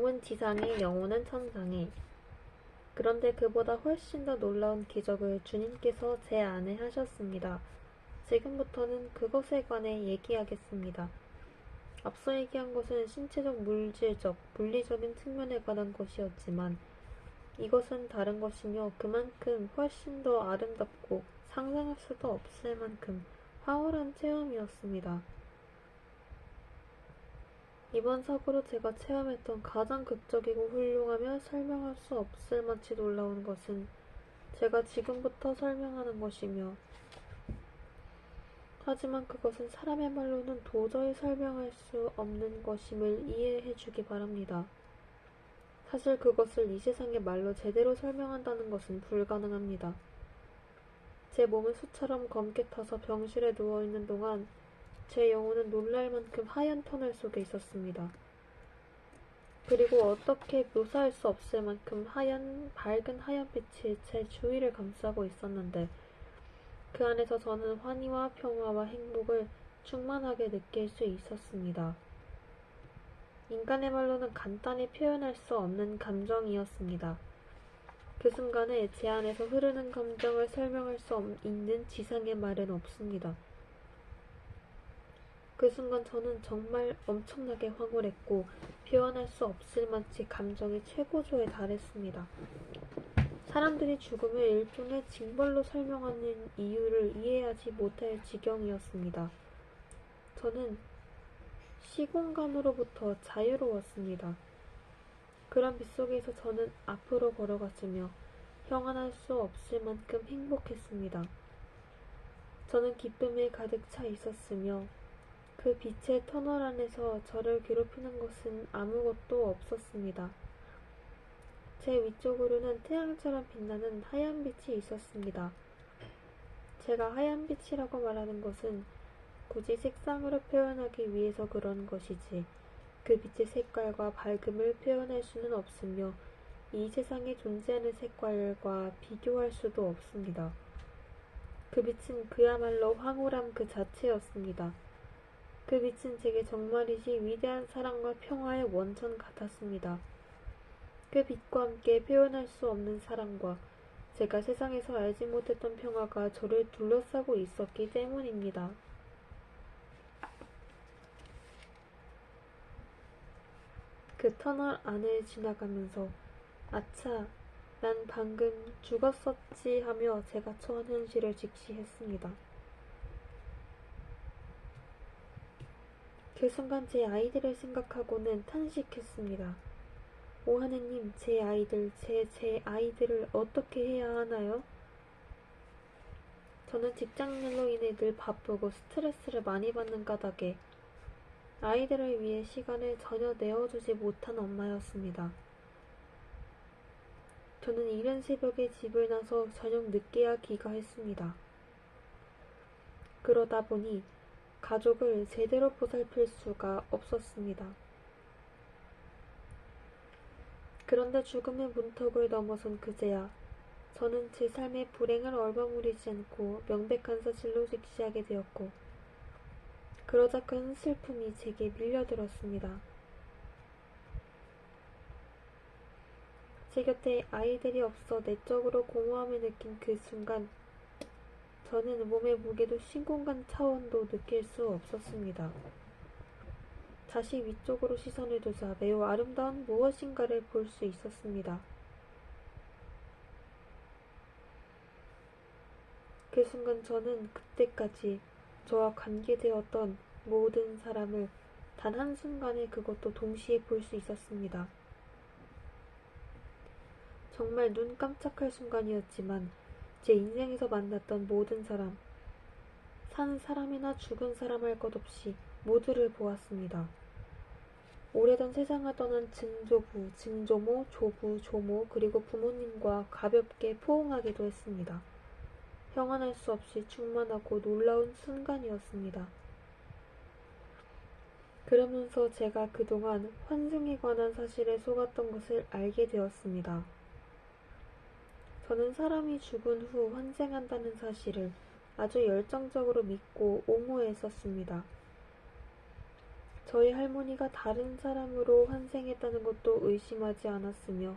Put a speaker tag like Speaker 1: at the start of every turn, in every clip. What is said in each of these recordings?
Speaker 1: 몸은 지상에, 영혼은 천상에. 그런데 그보다 훨씬 더 놀라운 기적을 주님께서 제 안에 하셨습니다. 지금부터는 그것에 관해 얘기하겠습니다. 앞서 얘기한 것은 신체적, 물질적, 물리적인 측면에 관한 것이었지만 이것은 다른 것이며 그만큼 훨씬 더 아름답고 상상할 수도 없을 만큼 황홀한 체험이었습니다. 이번 사고로 제가 체험했던 가장 극적이고 훌륭하며 설명할 수 없을 만치 놀라운 것은 제가 지금부터 설명하는 것이며, 하지만 그것은 사람의 말로는 도저히 설명할 수 없는 것임을 이해해 주기 바랍니다. 사실 그것을 이 세상의 말로 제대로 설명한다는 것은 불가능합니다. 제 몸은 수처럼 검게 타서 병실에 누워있는 동안 제 영혼은 놀랄 만큼 하얀 터널 속에 있었습니다. 그리고 어떻게 묘사할 수 없을 만큼 밝은 하얀 빛이 제 주위를 감싸고 있었는데 그 안에서 저는 환희와 평화와 행복을 충만하게 느낄 수 있었습니다. 인간의 말로는 간단히 표현할 수 없는 감정이었습니다. 그 순간에 제 안에서 흐르는 감정을 설명할 수 있는 지상의 말은 없습니다. 그 순간 저는 정말 엄청나게 황홀했고 표현할 수 없을 만치 감정의 최고조에 달했습니다. 사람들이 죽음을 일종의 징벌로 설명하는 이유를 이해하지 못할 지경이었습니다. 저는 시공간으로부터 자유로웠습니다. 그런 빗속에서 저는 앞으로 걸어갔으며 형언할 수 없을 만큼 행복했습니다. 저는 기쁨에 가득 차 있었으며 그 빛의 터널 안에서 저를 괴롭히는 것은 아무것도 없었습니다. 제 위쪽으로는 태양처럼 빛나는 하얀 빛이 있었습니다. 제가 하얀 빛이라고 말하는 것은 굳이 색상으로 표현하기 위해서 그런 것이지 그 빛의 색깔과 밝음을 표현할 수는 없으며 이 세상에 존재하는 색깔과 비교할 수도 없습니다. 그 빛은 그야말로 황홀함 그 자체였습니다. 그 빛은 제게 정말이지 위대한 사랑과 평화의 원천 같았습니다. 그 빛과 함께 표현할 수 없는 사랑과 제가 세상에서 알지 못했던 평화가 저를 둘러싸고 있었기 때문입니다. 그 터널 안을 지나가면서 아차, 난 방금 죽었었지 하며 제가 처한 현실을 직시했습니다. 그 순간 제 아이들을 생각하고는 탄식했습니다. 오 하느님, 제 아이들을 어떻게 해야 하나요? 저는 직장일로 인해 늘 바쁘고 스트레스를 많이 받는 까닭에 아이들을 위해 시간을 전혀 내어주지 못한 엄마였습니다. 저는 이른 새벽에 집을 나서 저녁 늦게야 귀가했습니다. 그러다 보니 가족을 제대로 보살필 수가 없었습니다. 그런데 죽음의 문턱을 넘어선 그제야 저는 제 삶의 불행을 얼버무리지 않고 명백한 사실로 직시하게 되었고 그러자 큰 슬픔이 제게 밀려들었습니다. 제 곁에 아이들이 없어 내적으로 공허함을 느낀 그 순간 저는 몸의 무게도 신공간 차원도 느낄 수 없었습니다. 다시 위쪽으로 시선을 두자 매우 아름다운 무엇인가를 볼 수 있었습니다. 그 순간 저는 그때까지 저와 관계되었던 모든 사람을 단 한순간에 그것도 동시에 볼 수 있었습니다. 정말 눈 깜짝할 순간이었지만 제 인생에서 만났던 모든 사람, 산 사람이나 죽은 사람 할 것 없이 모두를 보았습니다. 오래전 세상을 떠난 증조부, 증조모, 조부, 조모 그리고 부모님과 가볍게 포옹하기도 했습니다. 형언할 수 없이 충만하고 놀라운 순간이었습니다. 그러면서 제가 그동안 환생에 관한 사실에 속았던 것을 알게 되었습니다. 저는 사람이 죽은 후 환생한다는 사실을 아주 열정적으로 믿고 옹호했었습니다. 저희 할머니가 다른 사람으로 환생했다는 것도 의심하지 않았으며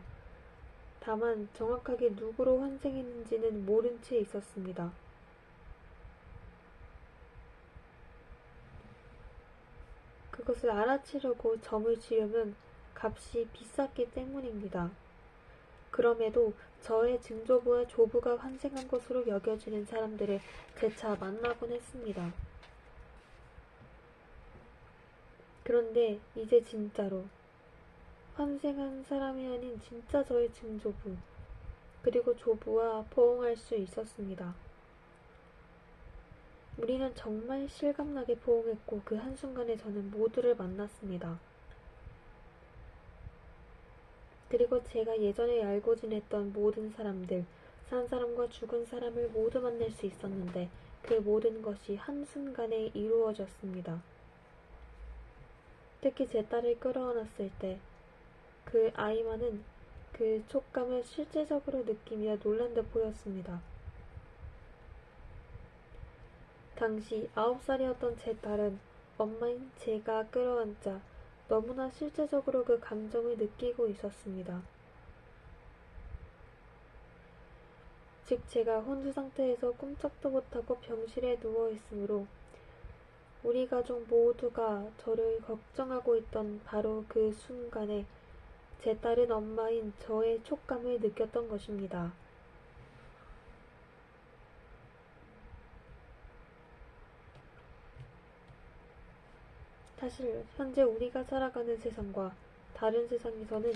Speaker 1: 다만 정확하게 누구로 환생했는지는 모른 채 있었습니다. 그것을 알아채려고 점을 지으면 값이 비쌌기 때문입니다. 그럼에도 저의 증조부와 조부가 환생한 것으로 여겨지는 사람들을 재차 만나곤 했습니다. 그런데 이제 진짜로 환생한 사람이 아닌 진짜 저의 증조부 그리고 조부와 포옹할 수 있었습니다. 우리는 정말 실감나게 포옹했고 그 한순간에 저는 모두를 만났습니다. 그리고 제가 예전에 알고 지냈던 모든 사람들, 산 사람과 죽은 사람을 모두 만날 수 있었는데 그 모든 것이 한순간에 이루어졌습니다. 특히 제 딸을 끌어안았을 때 그 아이만은 그 촉감을 실제적으로 느끼며 놀란 듯 보였습니다. 당시 9살이었던 제 딸은 엄마인 제가 끌어안자 너무나 실제적으로 그 감정을 느끼고 있었습니다. 즉 제가 혼수 상태에서 꼼짝도 못하고 병실에 누워있으므로 우리 가족 모두가 저를 걱정하고 있던 바로 그 순간에 제 딸은 엄마인 저의 촉감을 느꼈던 것입니다. 사실 현재 우리가 살아가는 세상과 다른 세상에서는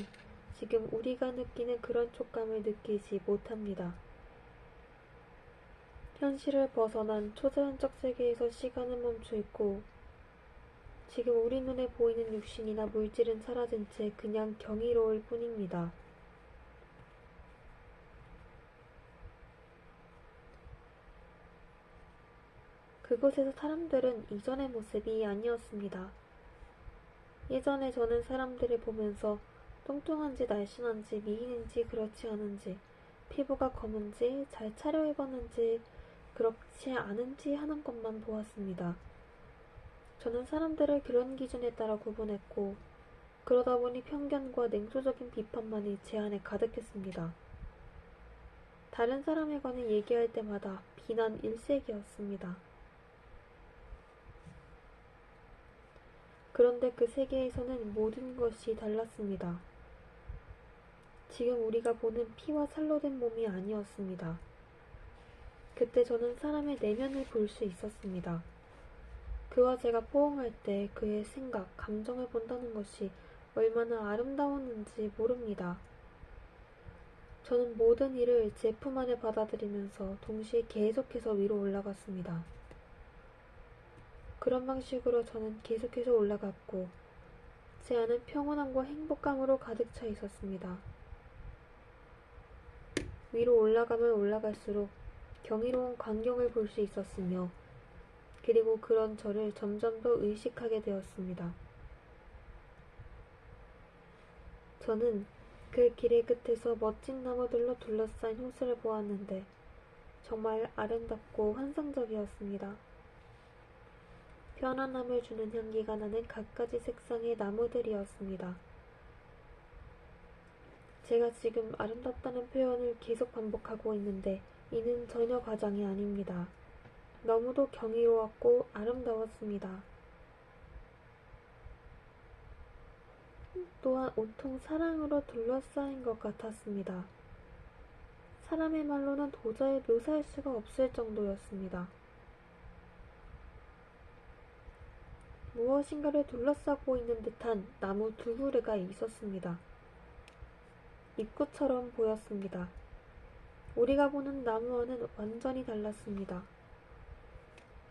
Speaker 1: 지금 우리가 느끼는 그런 촉감을 느끼지 못합니다. 현실을 벗어난 초자연적 세계에서 시간은 멈춰 있고 지금 우리 눈에 보이는 육신이나 물질은 사라진 채 그냥 경이로울 뿐입니다. 그곳에서 사람들은 이전의 모습이 아니었습니다. 예전에 저는 사람들을 보면서 뚱뚱한지 날씬한지 미인인지 그렇지 않은지 피부가 검은지 잘 차려입었는지 그렇지 않은지 하는 것만 보았습니다. 저는 사람들을 그런 기준에 따라 구분했고 그러다 보니 편견과 냉소적인 비판만이 제 안에 가득했습니다. 다른 사람에 관해 얘기할 때마다 비난 일색이었습니다. 그런데 그 세계에서는 모든 것이 달랐습니다. 지금 우리가 보는 피와 살로 된 몸이 아니었습니다. 그때 저는 사람의 내면을 볼 수 있었습니다. 그와 제가 포옹할 때 그의 생각, 감정을 본다는 것이 얼마나 아름다웠는지 모릅니다. 저는 모든 일을 제 품 안에 받아들이면서 동시에 계속해서 위로 올라갔습니다. 그런 방식으로 저는 계속해서 올라갔고 제 안은 평온함과 행복감으로 가득 차 있었습니다. 위로 올라가면 올라갈수록 경이로운 광경을 볼 수 있었으며 그리고 그런 저를 점점 더 의식하게 되었습니다. 저는 그 길의 끝에서 멋진 나무들로 둘러싸인 호수를 보았는데 정말 아름답고 환상적이었습니다. 편안함을 주는 향기가 나는 갖가지 색상의 나무들이었습니다. 제가 지금 아름답다는 표현을 계속 반복하고 있는데 이는 전혀 과장이 아닙니다. 너무도 경이로웠고 아름다웠습니다. 또한 온통 사랑으로 둘러싸인 것 같았습니다. 사람의 말로는 도저히 묘사할 수가 없을 정도였습니다. 무엇인가를 둘러싸고 있는 듯한 나무 두 그루가 있었습니다. 입구처럼 보였습니다. 우리가 보는 나무와는 완전히 달랐습니다.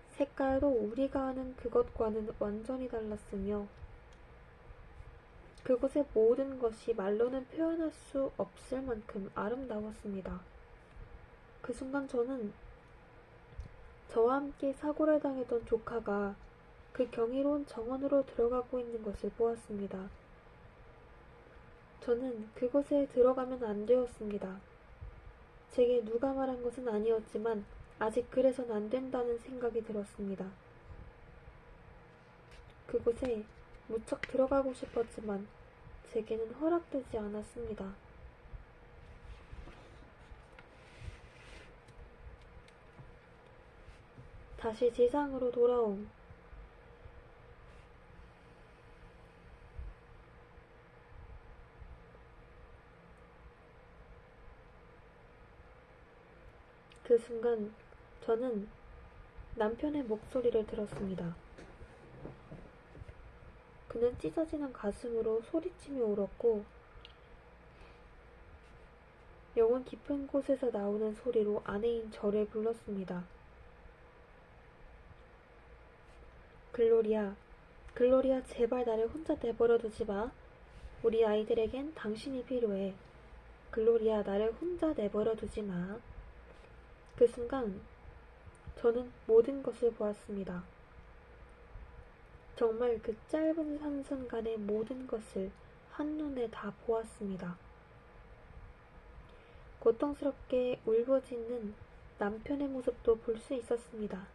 Speaker 1: 색깔도 우리가 아는 그것과는 완전히 달랐으며 그곳의 모든 것이 말로는 표현할 수 없을 만큼 아름다웠습니다. 그 순간 저는 저와 함께 사고를 당했던 조카가 그 경이로운 정원으로 들어가고 있는 것을 보았습니다. 저는 그곳에 들어가면 안 되었습니다. 제게 누가 말한 것은 아니었지만 아직 그래선 안 된다는 생각이 들었습니다. 그곳에 무척 들어가고 싶었지만 제게는 허락되지 않았습니다. 다시 지상으로 돌아옴. 그 순간 저는 남편의 목소리를 들었습니다. 그는 찢어지는 가슴으로 소리치며 울었고 영혼 깊은 곳에서 나오는 소리로 아내인 저를 불렀습니다. 글로리아, 글로리아 제발 나를 혼자 내버려 두지 마. 우리 아이들에겐 당신이 필요해. 글로리아 나를 혼자 내버려 두지 마. 그 순간 저는 모든 것을 보았습니다. 정말 그 짧은 한순간의 모든 것을 한눈에 다 보았습니다. 고통스럽게 울부짖는 남편의 모습도 볼 수 있었습니다.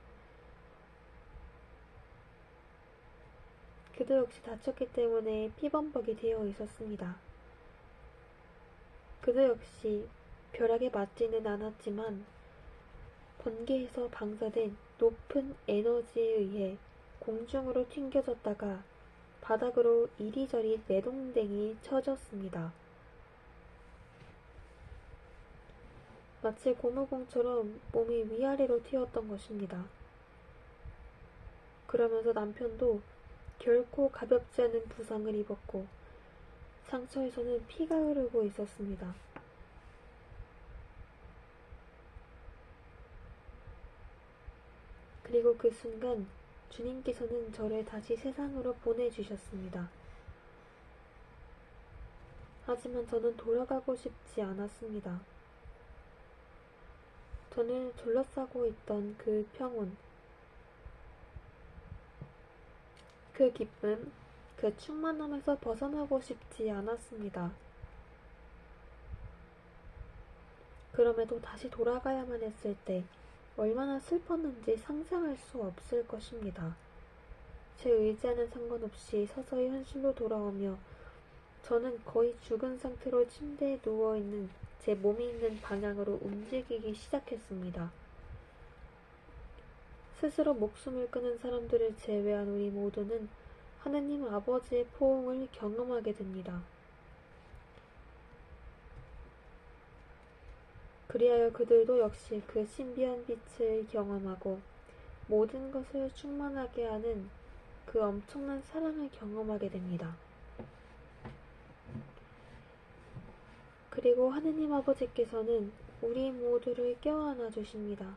Speaker 1: 그도 역시 다쳤기 때문에 피범벅이 되어 있었습니다. 그도 역시 벼락에 맞지는 않았지만 번개에서 방사된 높은 에너지에 의해 공중으로 튕겨졌다가 바닥으로 이리저리 내동댕이 쳐졌습니다. 마치 고무공처럼 몸이 위아래로 튀었던 것입니다. 그러면서 남편도 결코 가볍지 않은 부상을 입었고 상처에서는 피가 흐르고 있었습니다. 그리고 그 순간 주님께서는 저를 다시 세상으로 보내주셨습니다. 하지만 저는 돌아가고 싶지 않았습니다. 저는 둘러싸고 있던 그 평온, 그 기쁨, 그 충만함에서 벗어나고 싶지 않았습니다. 그럼에도 다시 돌아가야만 했을 때 얼마나 슬펐는지 상상할 수 없을 것입니다. 제 의지와는 상관없이 서서히 현실로 돌아오며 저는 거의 죽은 상태로 침대에 누워있는 제 몸이 있는 방향으로 움직이기 시작했습니다. 스스로 목숨을 끊은 사람들을 제외한 우리 모두는 하느님 아버지의 포옹을 경험하게 됩니다. 그리하여 그들도 역시 그 신비한 빛을 경험하고 모든 것을 충만하게 하는 그 엄청난 사랑을 경험하게 됩니다. 그리고 하느님 아버지께서는 우리 모두를 껴안아 주십니다.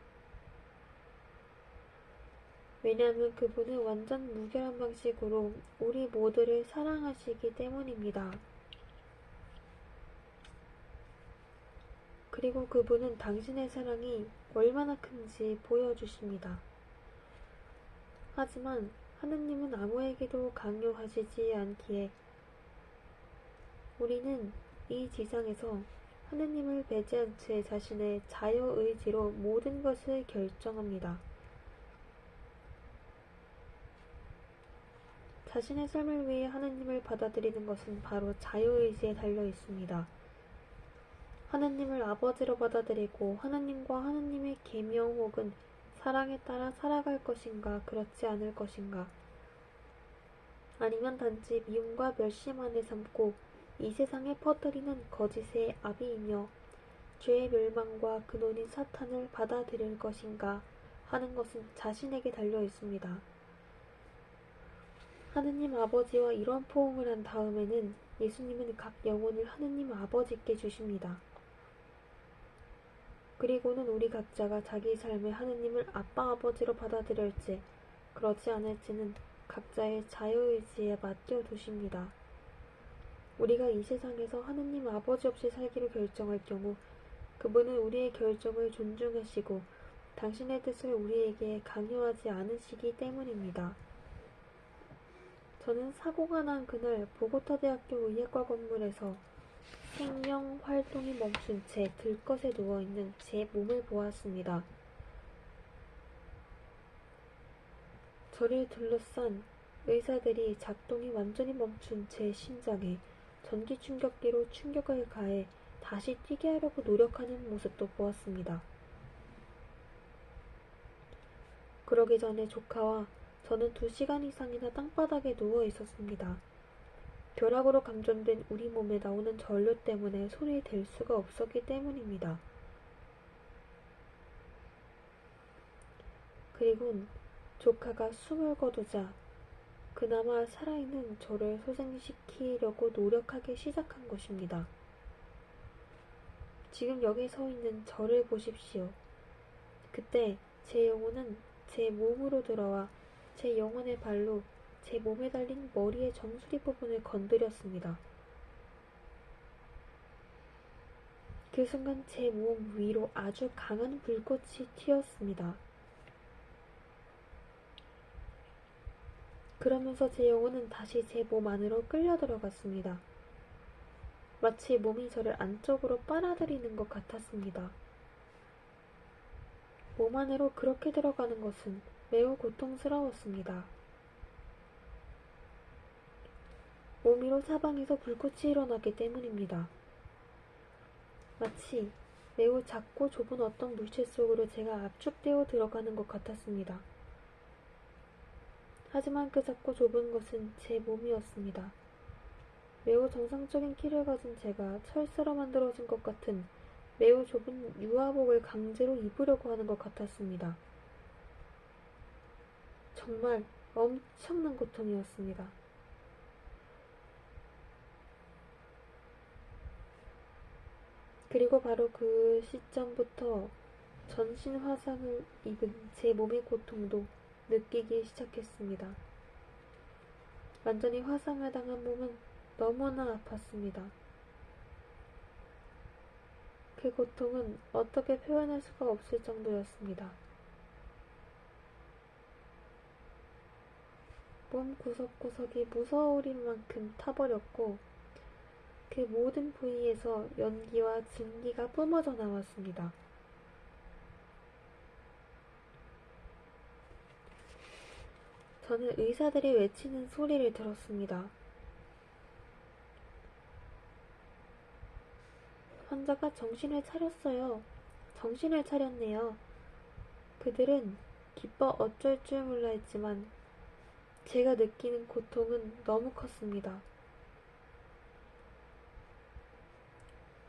Speaker 1: 왜냐하면 그분은 완전 무결한 방식으로 우리 모두를 사랑하시기 때문입니다. 그리고 그분은 당신의 사랑이 얼마나 큰지 보여주십니다. 하지만 하느님은 아무에게도 강요하시지 않기에 우리는 이 지상에서 하느님을 배제한 채 자신의 자유의지로 모든 것을 결정합니다. 자신의 삶을 위해 하느님을 받아들이는 것은 바로 자유의지에 달려 있습니다. 하느님을 아버지로 받아들이고 하느님과 하느님의 계명 혹은 사랑에 따라 살아갈 것인가 그렇지 않을 것인가, 아니면 단지 미움과 멸시만을 삼고 이 세상에 퍼뜨리는 거짓의 아비이며 죄의 멸망과 근원인 사탄을 받아들일 것인가 하는 것은 자신에게 달려 있습니다. 하느님 아버지와 이런 포옹을 한 다음에는 예수님은 각 영혼을 하느님 아버지께 주십니다. 그리고는 우리 각자가 자기 삶의 하느님을 아빠 아버지로 받아들일지 그렇지 않을지는 각자의 자유의지에 맡겨두십니다. 우리가 이 세상에서 하느님 아버지 없이 살기로 결정할 경우 그분은 우리의 결정을 존중하시고 당신의 뜻을 우리에게 강요하지 않으시기 때문입니다. 저는 사고가 난 그날 보고타 대학교 의학과 건물에서 생명 활동이 멈춘 채 들것에 누워있는 제 몸을 보았습니다. 저를 둘러싼 의사들이 작동이 완전히 멈춘 제 심장에 전기 충격기로 충격을 가해 다시 뛰게 하려고 노력하는 모습도 보았습니다. 그러기 전에 조카와 저는 2시간 이상이나 땅바닥에 누워 있었습니다. 벼락으로 감전된 우리 몸에 나오는 전류 때문에 손이 댈 수가 없었기 때문입니다. 그리곤 조카가 숨을 거두자 그나마 살아있는 저를 소생시키려고 노력하기 시작한 것입니다. 지금 여기 서 있는 저를 보십시오. 그때 제 영혼은 제 몸으로 들어와 제 영혼의 발로 제 몸에 달린 머리의 정수리 부분을 건드렸습니다. 그 순간 제 몸 위로 아주 강한 불꽃이 튀었습니다. 그러면서 제 영혼은 다시 제 몸 안으로 끌려 들어갔습니다. 마치 몸이 저를 안쪽으로 빨아들이는 것 같았습니다. 몸 안으로 그렇게 들어가는 것은 매우 고통스러웠습니다. 몸 위로 사방에서 불꽃이 일어나기 때문입니다. 마치 매우 작고 좁은 어떤 물체 속으로 제가 압축되어 들어가는 것 같았습니다. 하지만 그 작고 좁은 것은 제 몸이었습니다. 매우 정상적인 키를 가진 제가 철사로 만들어진 것 같은 매우 좁은 유아복을 강제로 입으려고 하는 것 같았습니다. 정말 엄청난 고통이었습니다. 그리고 바로 그 시점부터 전신 화상을 입은 제 몸의 고통도 느끼기 시작했습니다. 완전히 화상을 당한 몸은 너무나 아팠습니다. 그 고통은 어떻게 표현할 수가 없을 정도였습니다. 몸 구석구석이 무서울 만큼 타버렸고 그 모든 부위에서 연기와 증기가 뿜어져 나왔습니다. 저는 의사들이 외치는 소리를 들었습니다. 환자가 정신을 차렸어요. 정신을 차렸네요. 그들은 기뻐 어쩔 줄 몰라 했지만 제가 느끼는 고통은 너무 컸습니다.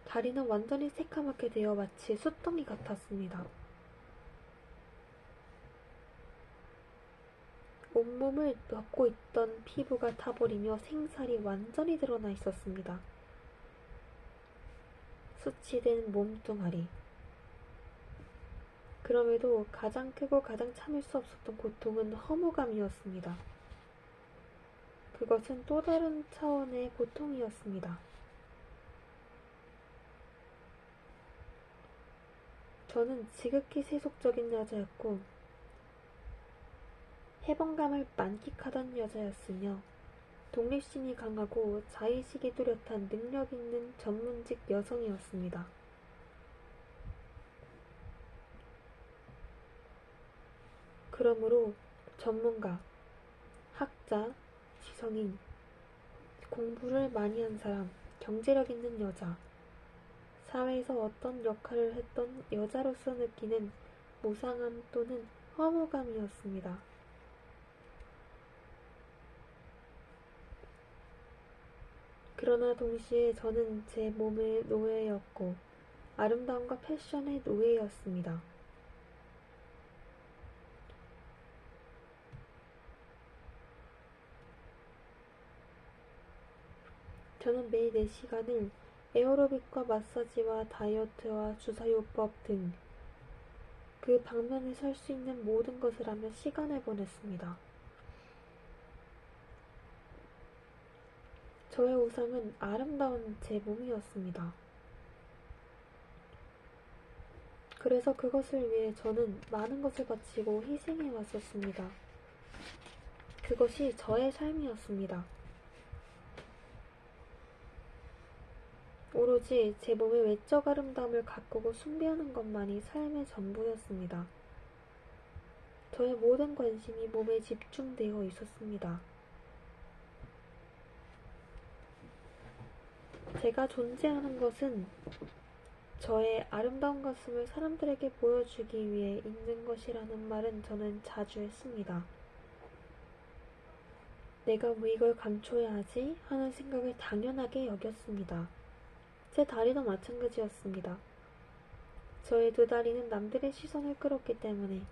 Speaker 1: 다리는 완전히 새까맣게 되어 마치 숯덩이 같았습니다. 온몸을 덮고 있던 피부가 타버리며 생살이 완전히 드러나 있었습니다. 수치된 몸뚱아리. 그럼에도 가장 크고 가장 참을 수 없었던 고통은 허무감이었습니다. 그것은 또 다른 차원의 고통이었습니다. 저는 지극히 세속적인 여자였고 해방감을 만끽하던 여자였으며 독립심이 강하고 자의식이 뚜렷한 능력 있는 전문직 여성이었습니다. 그러므로 전문가, 학자, 지성인, 공부를 많이 한 사람, 경제력 있는 여자, 사회에서 어떤 역할을 했던 여자로서 느끼는 무상함 또는 허무감이었습니다. 그러나 동시에 저는 제 몸의 노예였고 아름다움과 패션의 노예였습니다. 저는 매일 4시간을 에어로빅과 마사지와 다이어트와 주사요법 등 그 방면에 설 수 있는 모든 것을 하며 시간을 보냈습니다. 저의 우상은 아름다운 제 몸이었습니다. 그래서 그것을 위해 저는 많은 것을 바치고 희생해 왔었습니다. 그것이 저의 삶이었습니다. 오로지 제 몸의 외적 아름다움을 가꾸고 숭배하는 것만이 삶의 전부였습니다. 저의 모든 관심이 몸에 집중되어 있었습니다. 제가 존재하는 것은 저의 아름다운 가슴을 사람들에게 보여주기 위해 있는 것이라는 말은 저는 자주 했습니다. 내가 왜 이걸 감춰야 하지? 하는 생각을 당연하게 여겼습니다. 제 다리도 마찬가지였습니다. 저의 두 다리는 남들의 시선을 끌었기 때문에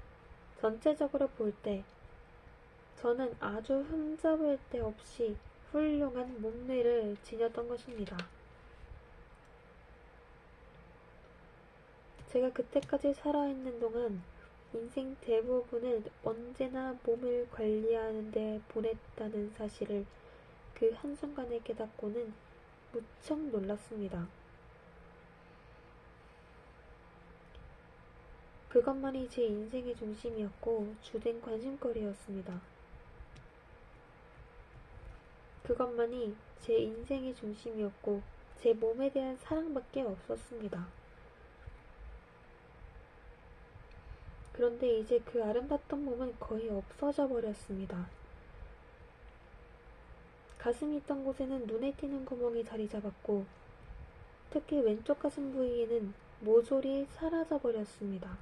Speaker 1: 전체적으로 볼 때 저는 아주 흠잡을 데 없이 훌륭한 몸매를 지녔던 것입니다. 제가 그때까지 살아있는 동안 인생 대부분을 언제나 몸을 관리하는 데 보냈다는 사실을 그 한순간에 깨닫고는 무척 놀랐습니다. 그것만이 제 인생의 중심이었고 주된 관심거리였습니다. 그것만이 제 인생의 중심이었고 제 몸에 대한 사랑밖에 없었습니다. 그런데 이제 그 아름답던 몸은 거의 없어져 버렸습니다. 가슴이 있던 곳에는 눈에 띄는 구멍이 자리 잡았고 특히 왼쪽 가슴 부위에는 모조리 사라져 버렸습니다.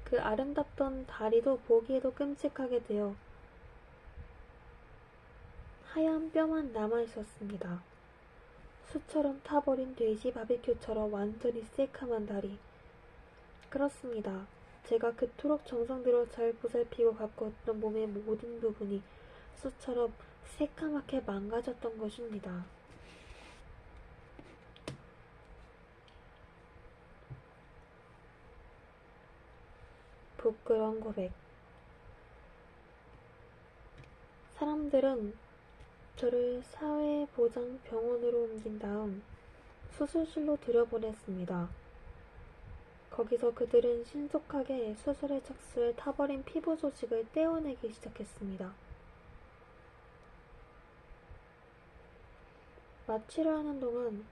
Speaker 1: 그 아름답던 다리도 보기에도 끔찍하게 되어 하얀 뼈만 남아 있었습니다. 수처럼 타버린 돼지 바비큐처럼 완전히 새카만 다리. 그렇습니다. 제가 그토록 정성 들여 잘 보살피고 가꾸었던 몸의 모든 부분이 수처럼 새카맣게 망가졌던 것입니다. 부끄러운 고백. 사람들은 저를 사회보장병원으로 옮긴 다음 수술실로 들여보냈습니다. 거기서 그들은 신속하게 수술의 척수에 타버린 피부 소식을 떼어내기 시작했습니다. 마취를 하는 동안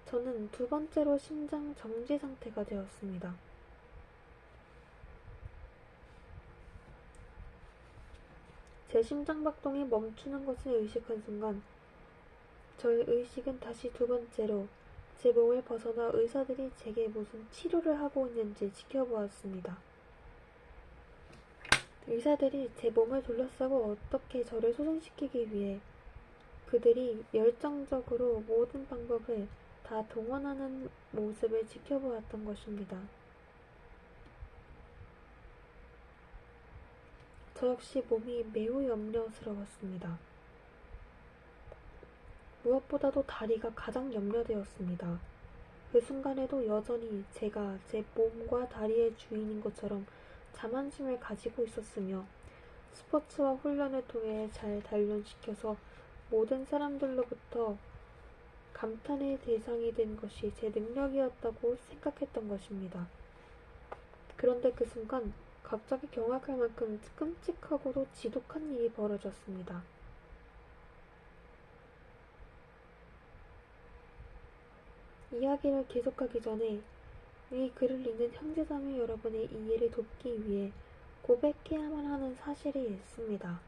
Speaker 1: 저는 두 번째로 심장 정지 상태가 되었습니다. 제 심장박동이 멈추는 것을 의식한 순간 저의 의식은 다시 두 번째로 제 몸을 벗어나 의사들이 제게 무슨 치료를 하고 있는지 지켜보았습니다. 의사들이 제 몸을 둘러싸고 어떻게 저를 소생시키기 위해 그들이 열정적으로 모든 방법을 다 동원하는 모습을 지켜보았던 것입니다. 저 역시 몸이 매우 염려스러웠습니다. 무엇보다도 다리가 가장 염려되었습니다. 그 순간에도 여전히 제가 제 몸과 다리의 주인인 것처럼 자만심을 가지고 있었으며 스포츠와 훈련을 통해 잘 단련시켜서 모든 사람들로부터 감탄의 대상이 된 것이 제 능력이었다고 생각했던 것입니다. 그런데 그 순간 갑자기 경악할 만큼 끔찍하고도 지독한 일이 벌어졌습니다. 이야기를 계속하기 전에 이 글을 읽는 형제자매 여러분의 이해를 돕기 위해 고백해야만 하는 사실이 있습니다.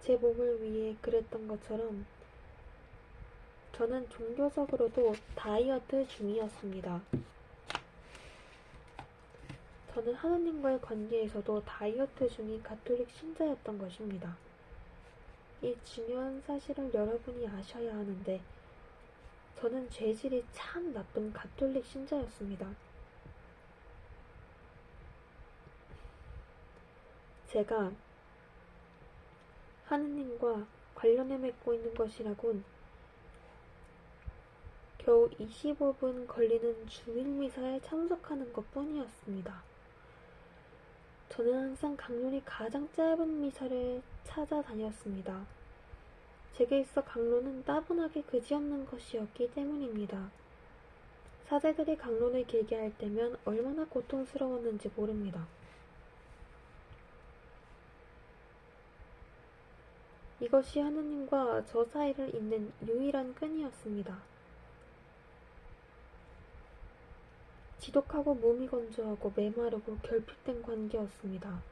Speaker 1: 제 몸을 위해 그랬던 것처럼 저는 종교적으로도 다이어트 중이었습니다. 저는 하느님과의 관계에서도 다이어트 중인 가톨릭 신자였던 것입니다. 이 중요한 사실을 여러분이 아셔야 하는데 저는 죄질이 참 나쁜 가톨릭 신자였습니다. 제가 하느님과 관련해 맺고 있는 것이라곤 겨우 25분 걸리는 주일미사에 참석하는 것뿐이었습니다. 저는 항상 강론이 가장 짧은 미사를 찾아다녔습니다. 제게 있어 강론은 따분하게 그지없는 것이었기 때문입니다. 사제들이 강론을 길게 할 때면 얼마나 고통스러웠는지 모릅니다. 이것이 하느님과 저 사이를 잇는 유일한 끈이었습니다. 지독하고 몸이 건조하고 메마르고 결핍된 관계였습니다.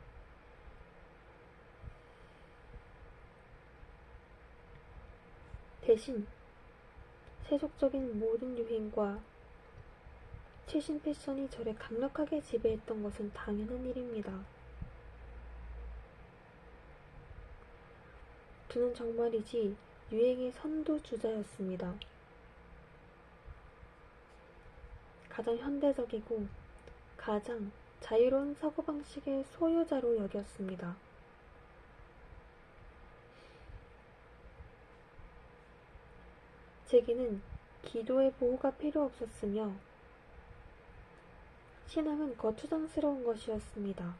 Speaker 1: 대신 세속적인 모든 유행과 최신 패션이 저를 강력하게 지배했던 것은 당연한 일입니다. 저는 정말이지 유행의 선두주자였습니다. 가장 현대적이고 가장 자유로운 사고방식의 소유자로 여겼습니다. 제게는 기도의 보호가 필요 없었으며 신앙은 거추장스러운 것이었습니다.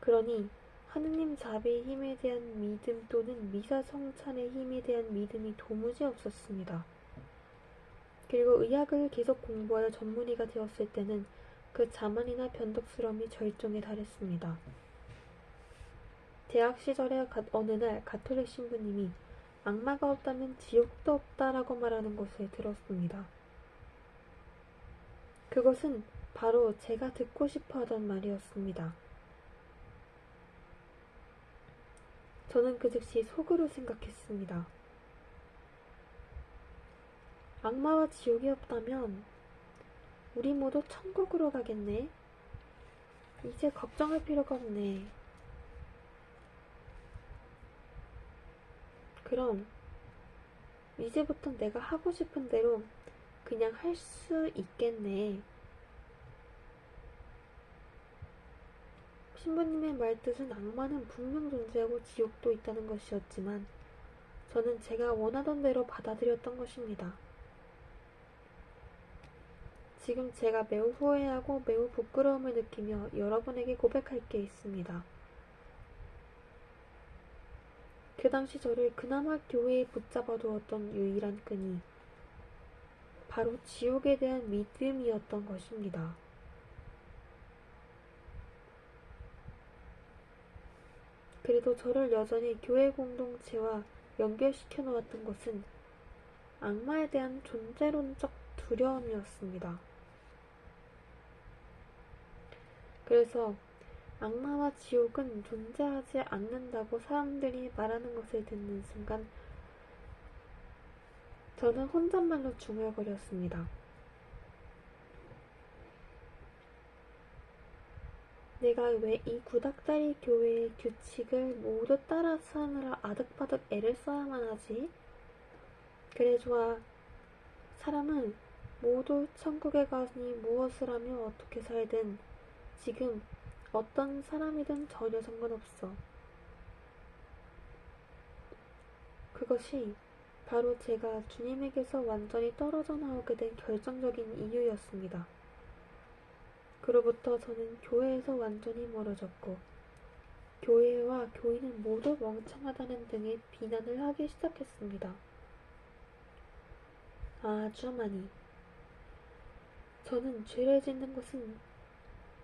Speaker 1: 그러니 하느님 자비의 힘에 대한 믿음 또는 미사 성찬의 힘에 대한 믿음이 도무지 없었습니다. 그리고 의학을 계속 공부하여 전문의가 되었을 때는 그 자만이나 변덕스러움이 절정에 달했습니다. 대학 시절에 어느 날 가톨릭 신부님이 악마가 없다면 지옥도 없다라고 말하는 것을 들었습니다. 그것은 바로 제가 듣고 싶어 하던 말이었습니다. 저는 그 즉시 속으로 생각했습니다. 악마와 지옥이 없다면 우리 모두 천국으로 가겠네. 이제 걱정할 필요가 없네. 그럼 이제부터 내가 하고 싶은 대로 그냥 할 수 있겠네. 신부님의 말뜻은 악마는 분명 존재하고 지옥도 있다는 것이었지만 저는 제가 원하던 대로 받아들였던 것입니다. 지금 제가 매우 후회하고 매우 부끄러움을 느끼며 여러분에게 고백할 게 있습니다. 그 당시 저를 그나마 교회에 붙잡아 두었던 유일한 끈이 바로 지옥에 대한 믿음이었던 것입니다. 그래도 저를 여전히 교회 공동체와 연결시켜 놓았던 것은 악마에 대한 존재론적 두려움이었습니다. 그래서 악마와 지옥은 존재하지 않는다고 사람들이 말하는 것을 듣는 순간 저는 혼잣말로 중얼거렸습니다. 내가 왜 이 구닥다리 교회의 규칙을 모두 따라 사느라 아득바득 애를 써야만 하지? 그래 좋아. 사람은 모두 천국에 가니 무엇을 하며 어떻게 살든 지금 어떤 사람이든 전혀 상관없어. 그것이 바로 제가 주님에게서 완전히 떨어져 나오게 된 결정적인 이유였습니다. 그로부터 저는 교회에서 완전히 멀어졌고 교회와 교인은 모두 멍청하다는 등의 비난을 하기 시작했습니다. 아주 많이. 저는 죄를 짓는 것은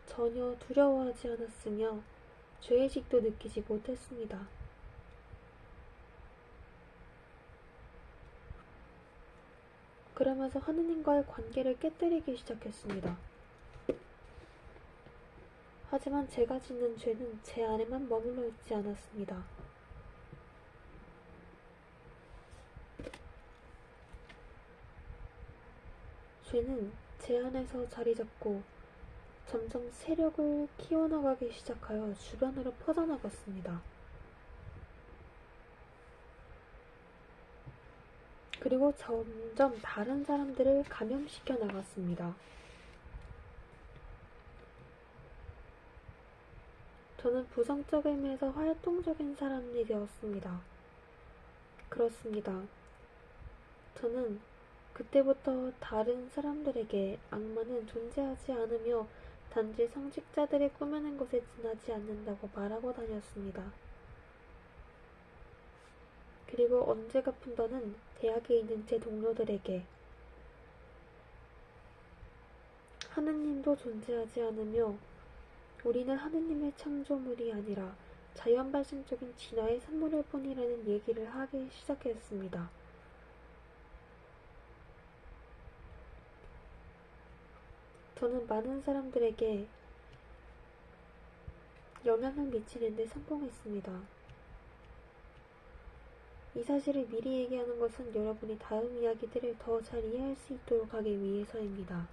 Speaker 1: 전혀 두려워하지 않았으며 죄의식도 느끼지 못했습니다. 그러면서 하느님과의 관계를 깨뜨리기 시작했습니다. 하지만 제가 짓는 죄는 제 안에만 머물러 있지 않았습니다. 죄는 제 안에서 자리 잡고 점점 세력을 키워나가기 시작하여 주변으로 퍼져나갔습니다. 그리고 점점 다른 사람들을 감염시켜 나갔습니다. 저는 부정적 의미에서 활동적인 사람이 되었습니다. 그렇습니다. 저는 그때부터 다른 사람들에게 악마는 존재하지 않으며 단지 성직자들이 꾸며낸 것에 지나지 않는다고 말하고 다녔습니다. 그리고 언제가 푼더는 대학에 있는 제 동료들에게 하느님도 존재하지 않으며 우리는 하느님의 창조물이 아니라 자연발생적인 진화의 산물일 뿐이라는 얘기를 하기 시작했습니다. 저는 많은 사람들에게 영향을 미치는 데 성공했습니다. 이 사실을 미리 얘기하는 것은 여러분이 다음 이야기들을 더 잘 이해할 수 있도록 하기 위해서입니다.